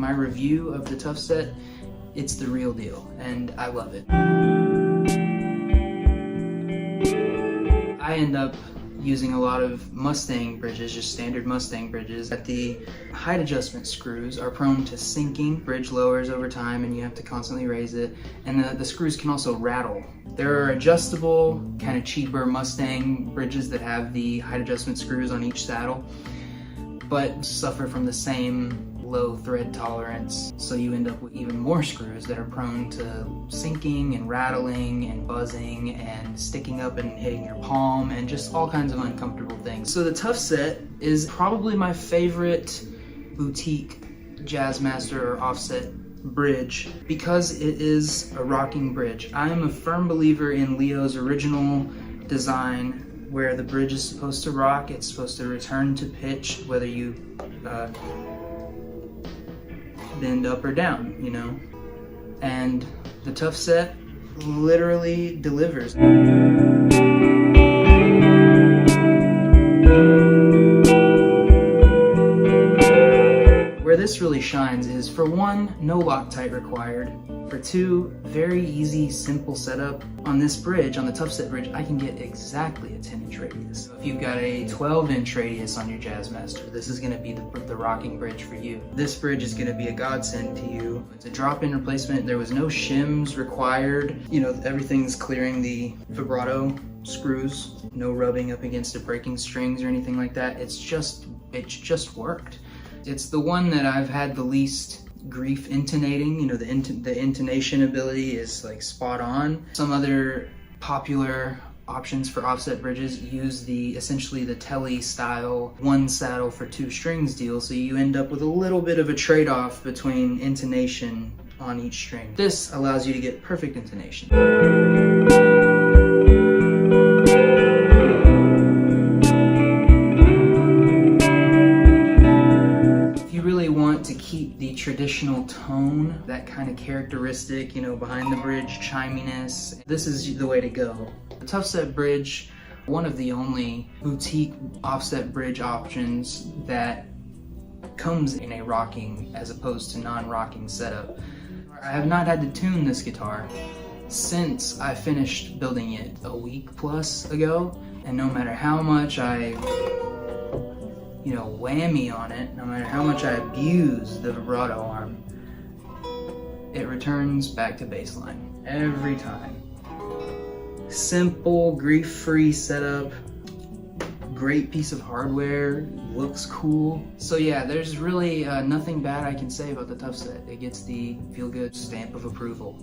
my review of the Tuffset, it's the real deal, and I love it. I end up using a lot of Mustang bridges, just standard Mustang bridges. That the height adjustment screws are prone to sinking. Bridge lowers over time and you have to constantly raise it. And the screws can also rattle. There are adjustable, kind of cheaper Mustang bridges that have the height adjustment screws on each saddle, but suffer from the same low thread tolerance, so you end up with even more screws that are prone to sinking and rattling and buzzing and sticking up and hitting your palm and just all kinds of uncomfortable things. So the Tuffset is probably my favorite boutique Jazzmaster or offset bridge because it is a rocking bridge. I am a firm believer in Leo's original design, where the bridge is supposed to rock, it's supposed to return to pitch, whether you bend up or down, you know? And the Tuffset literally delivers. Where this really shines is, for one, no Loctite required. For two, very easy, simple setup. On this bridge, on the Tuffset bridge, I can get exactly a 10-inch radius. If you've got a 12-inch radius on your Jazzmaster, this is gonna be the rocking bridge for you. This bridge is gonna be a godsend to you. It's a drop-in replacement. There was no shims required. You know, everything's clearing the vibrato screws. No rubbing up against the breaking strings or anything like that. It's just worked. It's the one that I've had the least grief intonating. You know, the intonation ability is like spot on. Some other popular options for offset bridges use essentially the Telly style one saddle for two strings deal, so you end up with a little bit of a trade-off between intonation on each string. This allows you to get perfect intonation. To keep the traditional tone, that kind of characteristic, you know, behind the bridge chiminess, this is the way to go. The Tuffset bridge, one of the only boutique offset bridge options that comes in a rocking as opposed to non-rocking setup. I have not had to tune this guitar since I finished building it a week plus ago, and no matter how much I whammy on it, no matter how much I abuse the vibrato arm, it returns back to baseline every time. Simple, grief-free setup, great piece of hardware, looks cool. So yeah, there's really nothing bad I can say about the Tuffset. It gets the Feelgood stamp of approval.